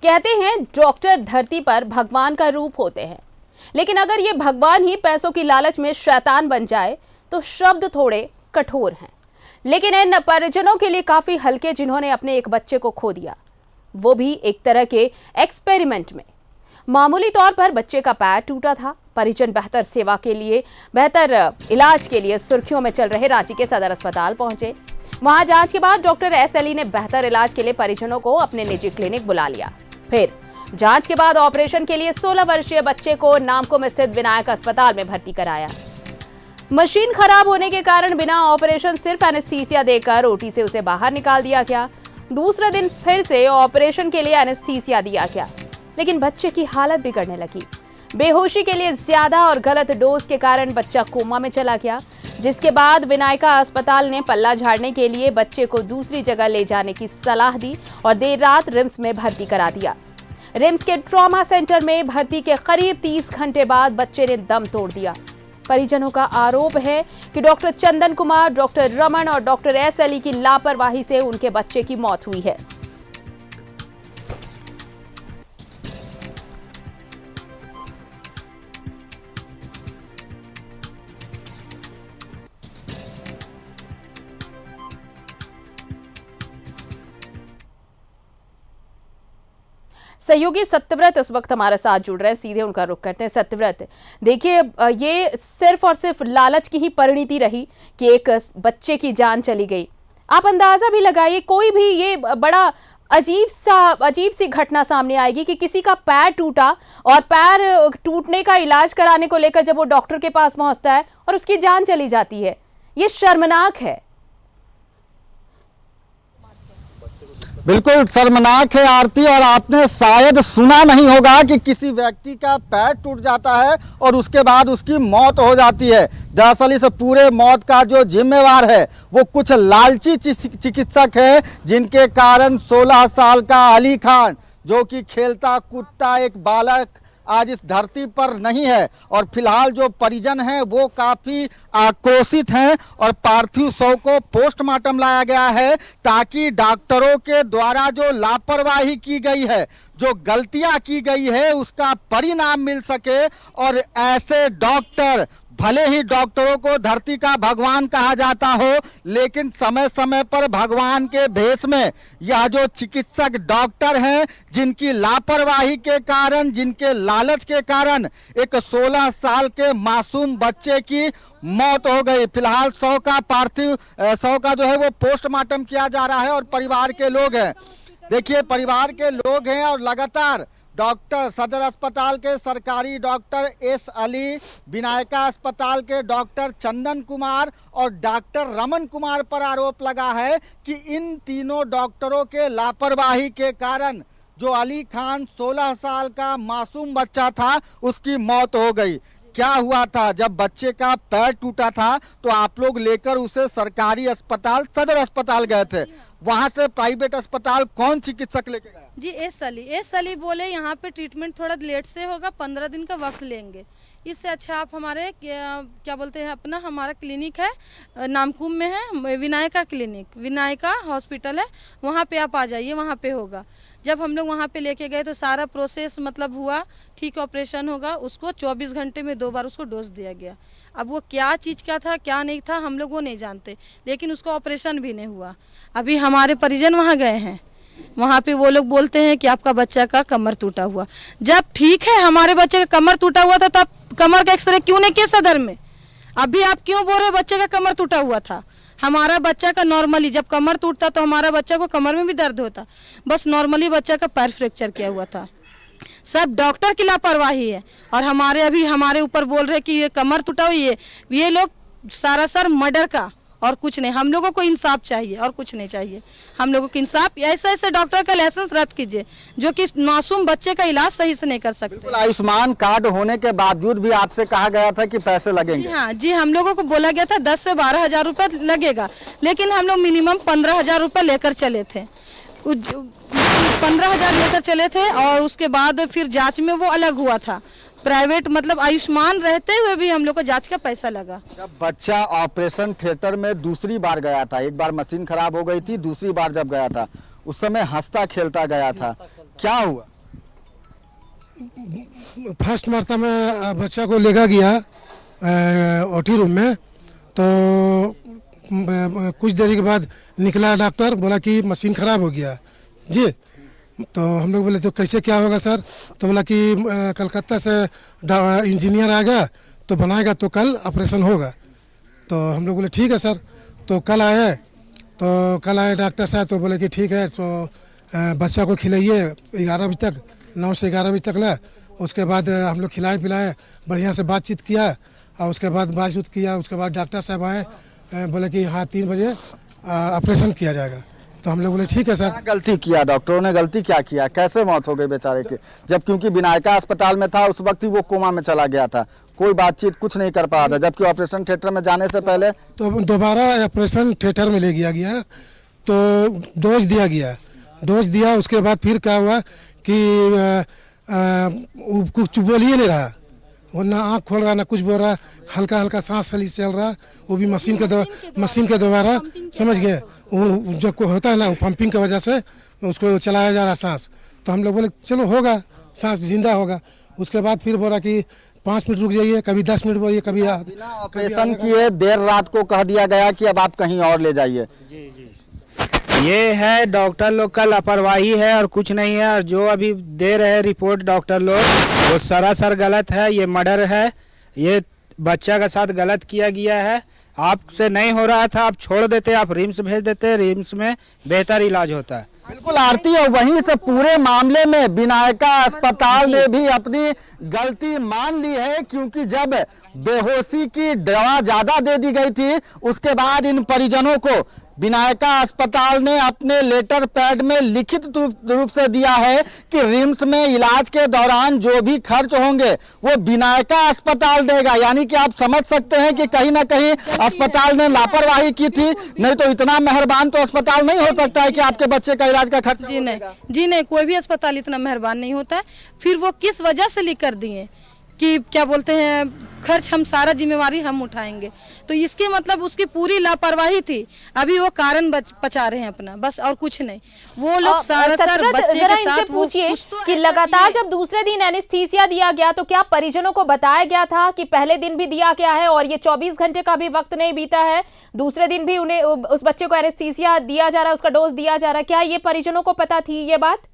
कहते हैं डॉक्टर धरती पर भगवान का रूप होते हैं, लेकिन अगर ये भगवान ही पैसों की लालच में शैतान बन जाए तो शब्द थोड़े कठोर हैं। लेकिन इन परिजनों के लिए काफी हल्के, जिन्होंने अपने एक बच्चे को खो दिया, वो भी एक तरह के एक्सपेरिमेंट में। मामूली तौर पर बच्चे का पैर टूटा था। परिजन बेहतर इलाज के लिए सुर्खियों में चल रहे रांची के सदर अस्पताल पहुंचे। वहां जांच के बाद डॉक्टर एस अली ने बेहतर इलाज के लिए परिजनों को अपने निजी क्लिनिक बुला लिया। फिर जांच के बाद ऑपरेशन के लिए 16 वर्षीय बच्चे को नामकुम स्थित विनायक अस्पताल में भर्ती कराया। मशीन खराब होने के कारण बिना ऑपरेशन सिर्फ एनेस्थीसिया देकर ओटी से उसे बाहर निकाल दिया गया। दूसरे दिन फिर से ऑपरेशन के लिए एनेस्थीसिया दिया गया, लेकिन बच्चे की हालत बिगड़ने लगी। बेहोशी के लिए ज्यादा और गलत डोज के कारण बच्चा कोमा में चला गया, जिसके बाद विनायका अस्पताल ने पल्ला झाड़ने के लिए बच्चे को दूसरी जगह ले जाने की सलाह दी और देर रात रिम्स में भर्ती करा दिया। रिम्स के ट्रॉमा सेंटर में भर्ती के करीब 30 घंटे बाद बच्चे ने दम तोड़ दिया। परिजनों का आरोप है कि डॉक्टर चंदन कुमार, डॉक्टर रमन और डॉक्टर एस अली की लापरवाही से उनके बच्चे की मौत हुई है। सहयोगी सत्यव्रत इस वक्त हमारे साथ जुड़ रहे हैं, सीधे उनका रुख करते हैं। सत्यव्रत, देखिए, ये सिर्फ और सिर्फ लालच की ही परिणति रही कि एक बच्चे की जान चली गई। आप अंदाजा भी लगाइए, कोई भी ये बड़ा अजीब सी घटना सामने आएगी कि किसी का पैर टूटा और पैर टूटने का इलाज कराने को लेकर जब वो डॉक्टर के पास पहुंचता है और उसकी जान चली जाती है। ये शर्मनाक है। बिल्कुल शर्मनाक है आरती। और आपने शायद सुना नहीं होगा कि किसी व्यक्ति का पैर टूट जाता है और उसके बाद उसकी मौत हो जाती है। दरअसल इस पूरे मौत का जो जिम्मेवार है वो कुछ लालची चिकित्सक है, जिनके कारण 16 साल का अली खान, जो कि खेलता कूदता एक बालक, आज इस धरती पर नहीं है। और फिलहाल जो परिजन हैं वो काफ़ी आक्रोशित हैं और पार्थिव शव को पोस्टमार्टम लाया गया है, ताकि डॉक्टरों के द्वारा जो लापरवाही की गई है, जो गलतियां की गई है, उसका परिणाम मिल सके। और ऐसे डॉक्टर, भले ही डॉक्टरों को धरती का भगवान कहा जाता हो, लेकिन समय समय पर भगवान के भेष में यह जो चिकित्सक डॉक्टर हैं, जिनकी लापरवाही के कारण, जिनके लालच के कारण एक 16 साल के मासूम बच्चे की मौत हो गई। फिलहाल पार्थिव शव का जो है वो पोस्टमार्टम किया जा रहा है और परिवार के लोग हैं। देखिए, परिवार के लोग हैं और लगातार डॉक्टर, सदर अस्पताल के सरकारी डॉक्टर एस अली, विनायका अस्पताल के डॉक्टर चंदन कुमार और डॉक्टर रमन कुमार पर आरोप लगा है कि इन तीनों डॉक्टरों के लापरवाही के कारण जो अली खान 16 साल का मासूम बच्चा था, उसकी मौत हो गई। क्या हुआ था, जब बच्चे का पैर टूटा था तो आप लोग लेकर उसे सरकारी अस्पताल, सदर अस्पताल गए थे। वहां से प्राइवेट अस्पताल कौन चिकित्सक लेके गया? जी एस अली बोले यहाँ पे ट्रीटमेंट थोड़ा लेट से होगा, 15 दिन का वक्त लेंगे। इससे अच्छा आप हमारे क्या बोलते हैं, अपना हमारा क्लिनिक है नामकुम में है, विनायका क्लिनिक, विनायका हॉस्पिटल है, वहाँ पे आप आ जाइए, वहाँ पे होगा। जब हम लोग वहाँ पे लेके गए तो सारा प्रोसेस मतलब हुआ, ठीक ऑपरेशन होगा। उसको 24 घंटे में 2 बार उसको डोज दिया गया। अब वो क्या चीज़ का था, क्या नहीं था, हम लोग वो नहीं जानते, लेकिन उसको ऑपरेशन भी नहीं हुआ। अभी हमारे परिजन वहाँ गए हैं, वहाँ पे वो लोग बोलते हैं कि आपका बच्चा का कमर टूटा हुआ। जब ठीक है, हमारे बच्चे का कमर टूटा हुआ था, तब कमर का एक्सरे क्यों नहीं किया सदर में? अभी आप क्यों बोल रहे बच्चे का कमर टूटा हुआ था? हमारा बच्चा का नॉर्मली जब कमर टूटता तो हमारा बच्चा को कमर में भी दर्द होता, बस नॉर्मली बच्चा का पैर फ्रैक्चर किया हुआ था। सब डॉक्टर की लापरवाही है। और हमारे ऊपर बोल रहे कि ये कमर टूटा हुआ, ये लोग सरासर मर्डर का और कुछ नहीं। हम लोगों को इंसाफ चाहिए और कुछ नहीं चाहिए। हम लोगों को इंसाफ, ऐसे डॉक्टर का लाइसेंस रद्द कीजिए जो कि मासूम बच्चे का इलाज सही से नहीं कर सकते। आयुष्मान कार्ड होने के बावजूद भी आपसे कहा गया था कि पैसे लगेंगे। हाँ जी, हम लोगों को बोला गया था 10 से 12 हजार रुपये लगेगा, लेकिन हम लोग मिनिमम 15 हजार रुपये लेकर चले थे। 15 हजार लेकर चले थे और उसके बाद फिर जाँच में वो अलग हुआ था। प्राइवेट मतलब आयुष्मान रहते हुए भी हम लोग को जांच का पैसा लगा। जब बच्चा ऑपरेशन थिएटर में दूसरी बार गया था, एक बार मशीन खराब हो गई थी, दूसरी बार जब गया था, उस समय हंसता खेलता गया था, क्या हुआ? फर्स्ट मरतबा में बच्चा को लेकर गया ओटी रूम में, तो कुछ देरी के बाद निकला डॉक्टर, बोला कि मशीन ख़राब हो गया जी। तो हम लोग बोले तो कैसे क्या होगा सर? तो बोला कि कलकत्ता से इंजीनियर आएगा तो बनाएगा, तो कल ऑपरेशन होगा। तो हम लोग बोले ठीक है सर। तो कल आए डॉक्टर साहब, तो बोले कि ठीक है, तो बच्चा को खिलाइए 11 बजे तक, 9 से 11 बजे तक ला। उसके बाद हम लोग खिलाए पिलाए, बढ़िया से बातचीत किया, और उसके बाद बातचीत किया। उसके बाद डॉक्टर साहब आए, बोले कि हाँ 3 बजे ऑपरेशन किया जाएगा। तो हम लोग बोले ठीक है सर। क्या गलती किया डॉक्टरों ने? गलती क्या किया? कैसे मौत हो गई बेचारे की? जब क्योंकि विनायका अस्पताल में था, उस वक्त ही वो कोमा में चला गया था, कोई बातचीत कुछ नहीं कर पा रहा था, जबकि ऑपरेशन थिएटर में जाने से पहले तो दोबारा ऑपरेशन थिएटर में ले गया, तो डोज दिया गया। डोज दिया, उसके बाद फिर क्या हुआ कि कुछ बोल ही नहीं रहा, वो ना आँख खोल रहा ना कुछ बोल रहा, हल्का हल्का सांस चल रहा, वो भी मशीन के द्वारा समझ गए। वो जो होता है ना, वो पंपिंग की वजह से उसको चलाया जा रहा सांस। तो हम लोग बोले चलो होगा, सांस जिंदा होगा। उसके बाद फिर बोला कि 5 मिनट रुक जाइए, कभी 10 मिनट बोलिए, कभी ऑपरेशन किए देर रात को कह दिया गया कि अब आप कहीं और ले जाइए। ये है डॉक्टर लोग का लापरवाही है और कुछ नहीं है। और जो अभी दे रहे रिपोर्ट डॉक्टर लोग, वो सरासर गलत है। ये मर्डर है, ये बच्चा के साथ गलत किया गया है। आपसे नहीं हो रहा था, आप छोड़ देते, आप रिम्स भेज देते, रिम्स में बेहतर इलाज होता है। बिल्कुल आरती, और वहीं से पूरे मामले में विनायका अस्पताल ने भी अपनी गलती मान ली है, क्योंकि जब बेहोशी की दवा ज्यादा दे दी गई थी, उसके बाद इन परिजनों को विनायका अस्पताल ने अपने लेटर पैड में लिखित रूप से दिया है कि रिम्स में इलाज के दौरान जो भी खर्च होंगे वो विनायका अस्पताल देगा। यानी कि आप समझ सकते हैं कि कहीं ना कहीं अस्पताल ने लापरवाही की थी, नहीं तो इतना मेहरबान तो अस्पताल नहीं हो सकता है कि आपके बच्चे का इलाज का खर्च। जी नहीं, कोई भी अस्पताल इतना मेहरबान नहीं होता है। फिर वो किस वजह से लिख कर दिए कि क्या बोलते हैं, खर्च हम सारा जिम्मेवारी हम उठाएंगे। तो इसके मतलब उसकी पूरी लापरवाही थी। अभी वो कारण बचा रहे हैं अपना, बस और कुछ नहीं। वो लोग सारा बच्चे के साथ पूछिए कि लगातार जब दूसरे दिन एनेस्थीसिया दिया गया, तो क्या परिजनों को बताया गया था कि पहले दिन भी दिया गया है और ये 24 घंटे का भी वक्त नहीं बीता है, दूसरे दिन भी उन्हें उस बच्चे को एनेस्थीसिया दिया जा रहा है, उसका डोज दिया जा रहा है? क्या ये परिजनों को पता थी ये बात?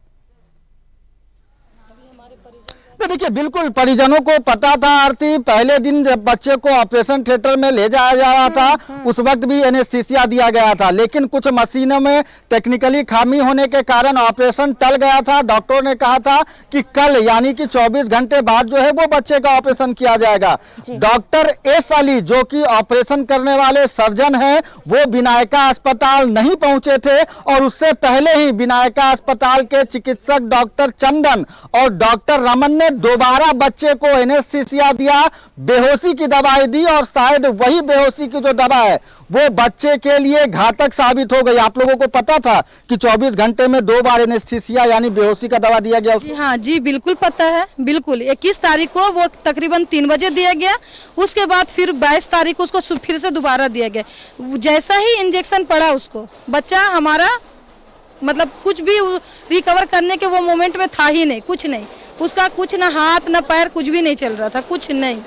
तो देखिए, बिल्कुल परिजनों को पता था आरती। पहले दिन जब बच्चे को ऑपरेशन थिएटर में ले जाया जा रहा था, उस वक्त भी एनेस्थीसिया दिया गया था, लेकिन कुछ मशीनों में टेक्निकली खामी होने के कारण ऑपरेशन टल गया था। डॉक्टरों ने कहा था कि कल यानी कि 24 घंटे बाद जो है वो बच्चे का ऑपरेशन किया जाएगा। डॉक्टर एस अली, जो कि ऑपरेशन करने वाले सर्जन हैं, वो विनायका अस्पताल नहीं पहुंचे थे, और उससे पहले ही विनायका अस्पताल के चिकित्सक डॉक्टर चंदन और डॉक्टर रमन ने दोबारा बच्चे को एनेस्थीसिया दिया, बेहोशी की दवाई दी, और शायद वही बेहोशी की जो दवा है वो बच्चे के लिए घातक साबित हो गई। आप लोगों को पता था कि 24 घंटे में 2 बार एनेस्थीसिया यानी बेहोशी का दवा दिया गया उसको? हाँ जी, बिल्कुल पता है, बिल्कुल। 21 तारीख को वो तकरीबन 3 बजे दिया गया, उसके बाद फिर 22 तारीख को उसको फिर से दोबारा दिया गया। जैसा ही इंजेक्शन पड़ा उसको, बच्चा हमारा मतलब कुछ भी रिकवर करने के वो मोमेंट में था ही नहीं, कुछ नहीं, उसका कुछ ना हाथ ना पैर कुछ भी नहीं चल रहा था, कुछ नहीं।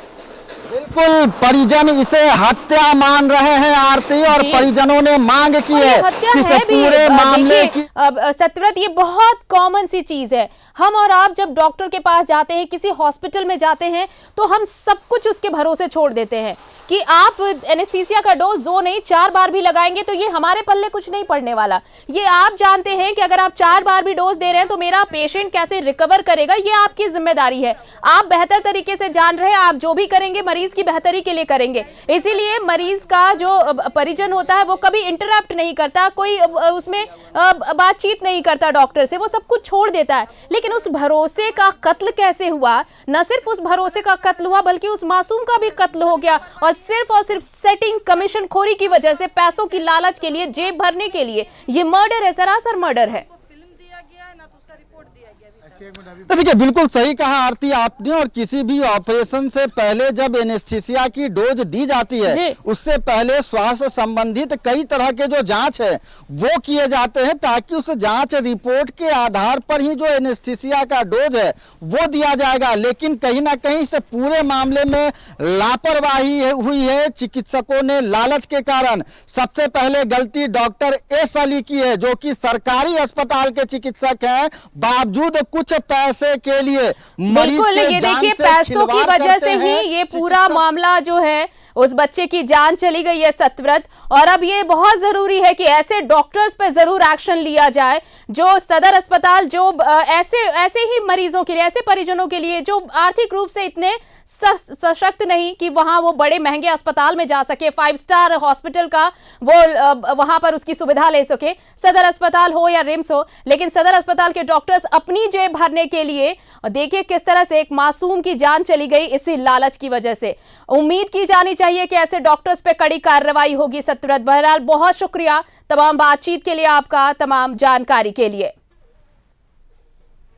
बिल्कुल परिजन इसे हत्या मान रहे हैं आरती, और परिजनों ने मांग की है कि इस पूरे मामले की। सत्यव्रत, ये बहुत कॉमन सी चीज है। हम और आप जब डॉक्टर के पास जाते हैं, किसी हॉस्पिटल में जाते हैं, तो हम सब कुछ उसके भरोसे छोड़ देते हैं कि आप एनेस्थीसिया का डोज 2 नहीं 4 बार भी लगाएंगे तो ये हमारे पल्ले कुछ नहीं पड़ने वाला। ये आप जानते हैं कि अगर आप 4 बार भी डोज दे रहे हैं तो मेरा पेशेंट कैसे रिकवर करेगा, ये आपकी जिम्मेदारी है। आप बेहतर तरीके से जान रहे हैं, आप जो भी करेंगे मरीज की बेहतरी के लिए करेंगे। इसीलिए मरीज का जो परिजन होता है वो कभी इंटरप्ट नहीं करता, कोई उसमें बातचीत नहीं करता डॉक्टर से, वो सब कुछ छोड़ देता है। लेकिन उस भरोसे का कत्ल कैसे हुआ? न सिर्फ उस भरोसे का कत्ल हुआ, बल्कि उस मासूम का भी कत्ल हो गया, और सिर्फ सेटिंग कमीशन खोरी की वजह से, पैसों की लालच के लिए, जेब भरने के लिए। ये मर्डर है, सरासर मर्डर है। फिल्म दिया गया है ना, तो उसका रिपोर्ट दिया गया, तो देखिए बिल्कुल सही कहा आरती आपने, और किसी भी ऑपरेशन से पहले जब एनेस्थीसिया की डोज दी जाती है उससे पहले स्वास्थ्य संबंधित कई तरह के जो जांच है वो किए जाते हैं, ताकि उस जांच रिपोर्ट के आधार पर ही जो एनेस्थीसिया का डोज है वो दिया जाएगा। लेकिन कहीं ना कहीं इस पूरे मामले में लापरवाही हुई है। चिकित्सकों ने लालच के कारण सबसे पहले गलती डॉक्टर एस अली की है, जो कि सरकारी अस्पताल के चिकित्सक हैं, बावजूद कुछ पैसे के लिए मरीज बिल्कुल, के ये जान देखिए से पैसों की खिलवाड़ वजह करते से ही हैं। ये पूरा मामला जो है उस बच्चे की जान चली गई है सतवृत। और अब ये बहुत जरूरी है कि ऐसे डॉक्टर्स पे जरूर एक्शन लिया जाए जो सदर अस्पताल, जो ऐसे ही मरीजों के लिए, ऐसे परिजनों के लिए जो आर्थिक रूप से इतने सशक्त नहीं कि वहां वो बड़े महंगे अस्पताल में जा सके, 5 स्टार हॉस्पिटल का वो वहां पर उसकी सुविधा ले सके, सदर अस्पताल हो या रिम्स हो। लेकिन सदर अस्पताल के डॉक्टर्स अपनी जेब भरने के लिए, देखिए किस तरह से एक मासूम की जान चली गई इसी लालच की वजह से। उम्मीद की जानी चाहिए कि ऐसे डॉक्टर्स पे कड़ी कार्रवाई होगी सतवृत। बहरहाल बहुत शुक्रिया तमाम बातचीत के लिए, आपका तमाम जानकारी के लिए।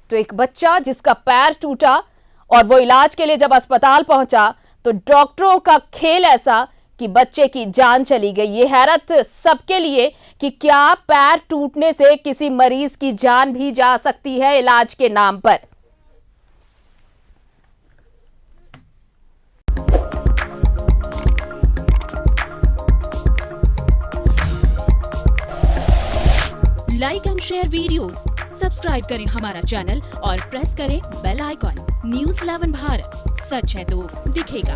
तो एक बच्चा जिसका पैर टूटा और वो इलाज के लिए जब अस्पताल पहुंचा तो डॉक्टरों का खेल ऐसा कि बच्चे की जान चली गई। ये हैरत सबके लिए कि क्या पैर टूटने से किसी मरीज की जान भी जा सकती है इलाज के नाम पर। Like and share videos, subscribe करें हमारा चैनल और प्रेस करें बेल आइकॉन। न्यूज़ 11 भारत, सच है तो दिखेगा।